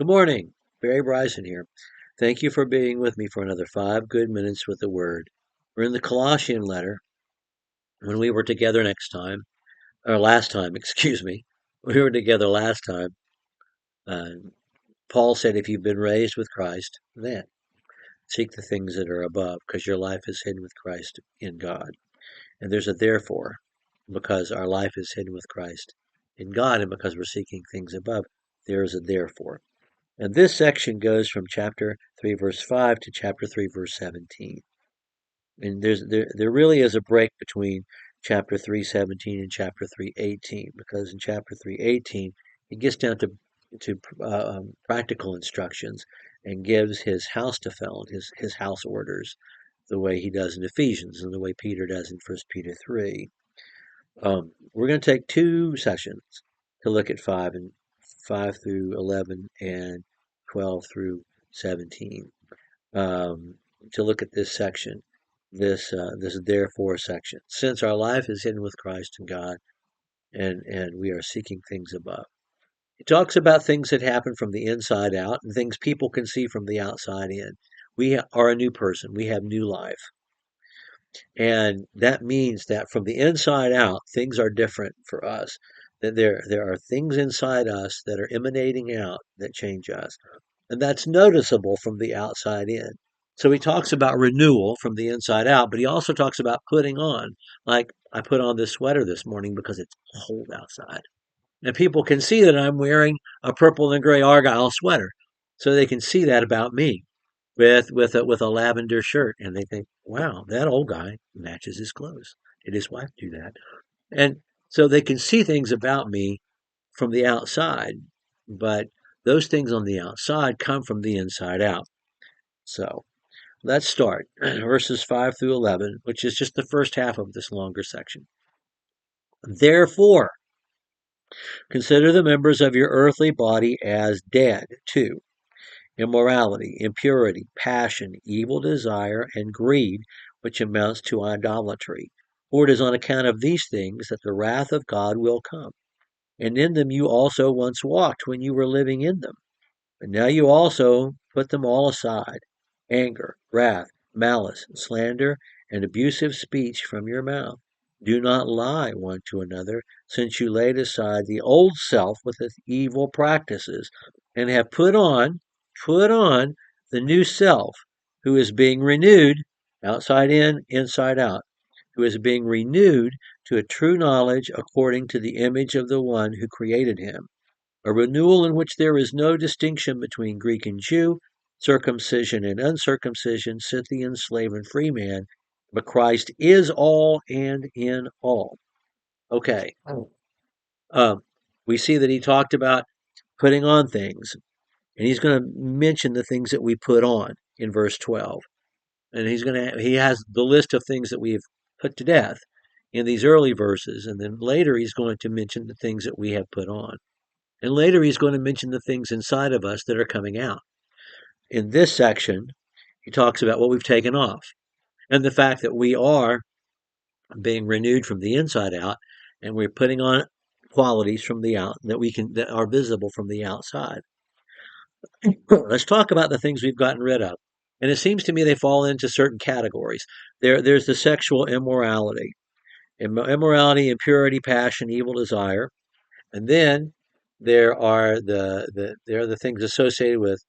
Good morning. Barry Bryson here. Thank you for being with me for another 5 good minutes with the Word. We're in the Colossian letter. When we were together last time, excuse me, we were together last time, uh, Paul said, if you've been raised with Christ, then seek the things that are above, because your life is hidden with Christ in God. And there's a therefore, because our life is hidden with Christ in God, and because we're seeking things above, there is a therefore. And this section goes from chapter 3, verse 5 to chapter 3, verse 17. And there really is a break between chapter 3:17 and chapter 3:18, because in chapter 3:18 he gets down to practical instructions and gives his house to found, his house orders, the way he does in Ephesians and the way Peter does in First Peter 3. We're going to take two sessions to look at 5 through 11 and 12 through 17, to look at this section, this therefore section. Since our life is hidden with Christ in God, and we are seeking things above. It talks about things that happen from the inside out and things people can see from the outside in. We are a new person. We have new life. And that means that from the inside out, things are different for us. That there are things inside us that are emanating out that change us. And that's noticeable from the outside in. So he talks about renewal from the inside out, but he also talks about putting on. Like, I put on this sweater this morning because it's cold outside. And people can see that I'm wearing a purple and gray Argyle sweater. So they can see that about me with a lavender shirt, and they think, "Wow, that old guy matches his clothes." Did his wife do that? And so they can see things about me from the outside, but those things on the outside come from the inside out. So let's start verses 5 through 11, which is just the first half of this longer section. Therefore, consider the members of your earthly body as dead to immorality, impurity, passion, evil desire, and greed, which amounts to idolatry. For it is on account of these things that the wrath of God will come. And in them you also once walked when you were living in them. But now you also put them all aside: anger, wrath, malice, slander, and abusive speech from your mouth. Do not lie one to another, since you laid aside the old self with its evil practices, and have put on the new self, who is being renewed, outside in, inside out, who is being renewed to a true knowledge according to the image of the one who created him, a renewal in which there is no distinction between Greek and Jew, circumcision and uncircumcision, Scythian, slave, and free man, but Christ is all and in all. Okay. Um, we see that he talked about putting on things, and he's going to mention the things that we put on in verse 12. And he has the list of things that we've put to death in these early verses, and then later he's going to mention the things that we have put on. And later he's going to mention the things inside of us that are coming out. In this section, he talks about what we've taken off and the fact that we are being renewed from the inside out, and we're putting on qualities from the out that are visible from the outside. Let's talk about the things we've gotten rid of. And it seems to me they fall into certain categories. There's the sexual immorality, impurity, passion, evil desire, and then there are the things associated with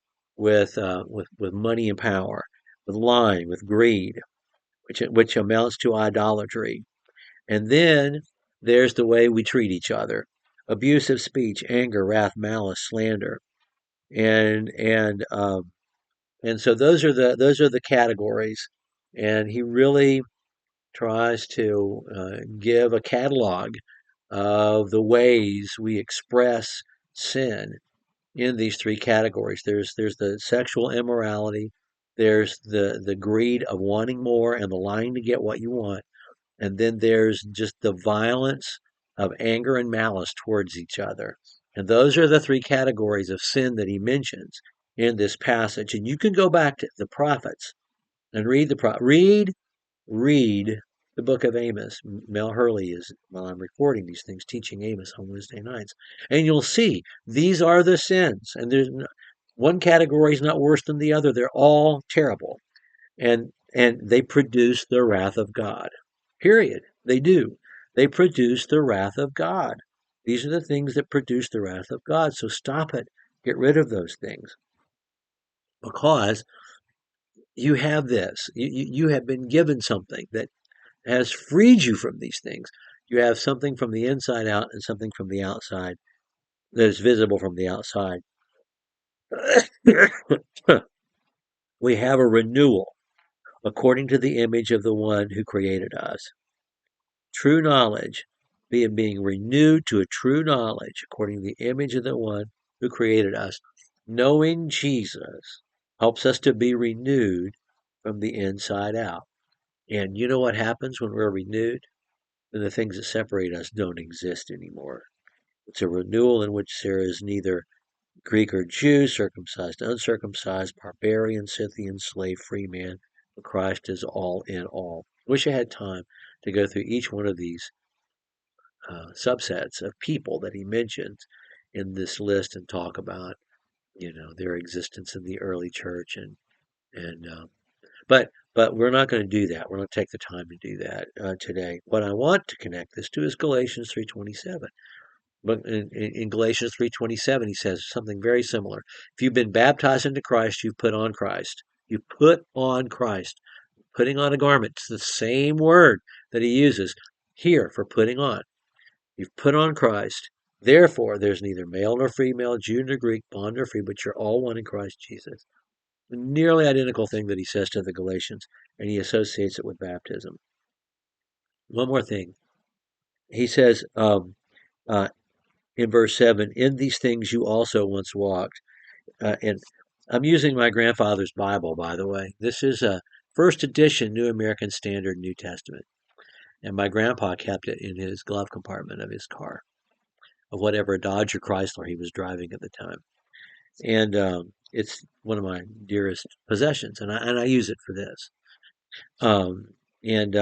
money and power, with lying, with greed, which amounts to idolatry. And then there's the way we treat each other: abusive speech, anger, wrath, malice, slander, and and um, and so those are the categories. And he really tries to give a catalog of the ways we express sin in these three categories. There's the sexual immorality, there's the greed of wanting more and the lying to get what you want, and then there's just the violence of anger and malice towards each other. And those are the three categories of sin that he mentions in this passage. And you can go back to the prophets and read the book of Amos. Mel Hurley is, while I'm recording these things, teaching Amos on Wednesday nights. And you'll see these are the sins. And One category is not worse than the other. They're all terrible. And they produce the wrath of God. Period. They do. They produce the wrath of God. These are the things that produce the wrath of God. So stop it. Get rid of those things. Because you have this. You have been given something that has freed you from these things. You have something from the inside out and something from the outside that is visible from the outside. We have a renewal according to the image of the one who created us. True knowledge, being renewed to a true knowledge according to the image of the one who created us. Knowing Jesus helps us to be renewed from the inside out. And you know what happens when we're renewed? Then the things that separate us don't exist anymore. It's a renewal in which there is neither Greek or Jew, circumcised, uncircumcised, barbarian, Scythian, slave, free man, but Christ is all in all. Wish I had time to go through each one of these subsets of people that he mentions in this list and talk about, their existence in the early church and but we're not going to do that. We're going to take the time to do that today. What I want to connect this to is Galatians 3:27. But in Galatians 3:27, he says something very similar. If you've been baptized into Christ, you've put on Christ. You put on Christ. Putting on a garment. It's the same word that he uses here for putting on. You've put on Christ. Therefore, there's neither male nor female, Jew nor Greek, bond nor free, but you're all one in Christ Jesus. A nearly identical thing that he says to the Galatians, and he associates it with baptism. One more thing. He says uh, in verse 7, in these things you also once walked. And I'm using my grandfather's Bible, by the way. This is a first edition New American Standard New Testament. And my grandpa kept it in his glove compartment of his car, of whatever Dodge or Chrysler he was driving at the time. And it's one of my dearest possessions, and I use it for this. Um, and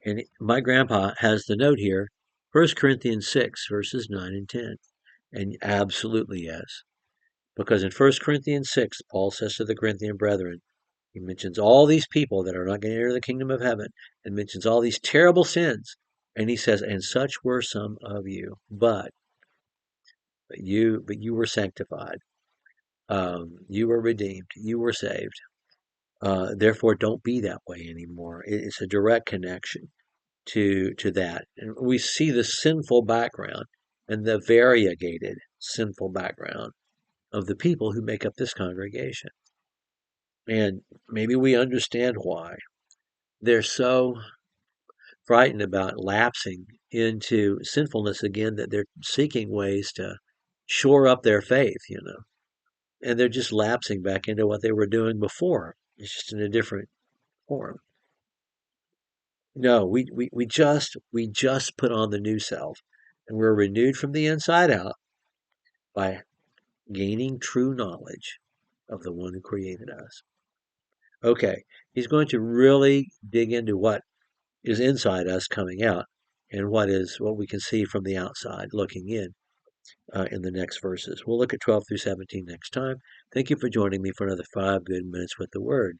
and my grandpa has the note here, 1 Corinthians 6, verses 9 and 10. And absolutely yes. Because in 1 Corinthians 6, Paul says to the Corinthian brethren, he mentions all these people that are not going to enter the kingdom of heaven and mentions all these terrible sins. And he says, and such were some of you, but you were sanctified. You were redeemed. You were saved. Therefore, don't be that way anymore. It's a direct connection to that. And we see the sinful background and the variegated sinful background of the people who make up this congregation. And maybe we understand why they're so frightened about lapsing into sinfulness again that they're seeking ways to shore up their faith. And they're just lapsing back into what they were doing before. It's just in a different form. No, we just put on the new self, and we're renewed from the inside out by gaining true knowledge of the one who created us. Okay, he's going to really dig into what is inside us coming out and what we can see from the outside looking in the next verses. We'll look at 12 through 17 next time. Thank you for joining me for another 5 good minutes with the Word.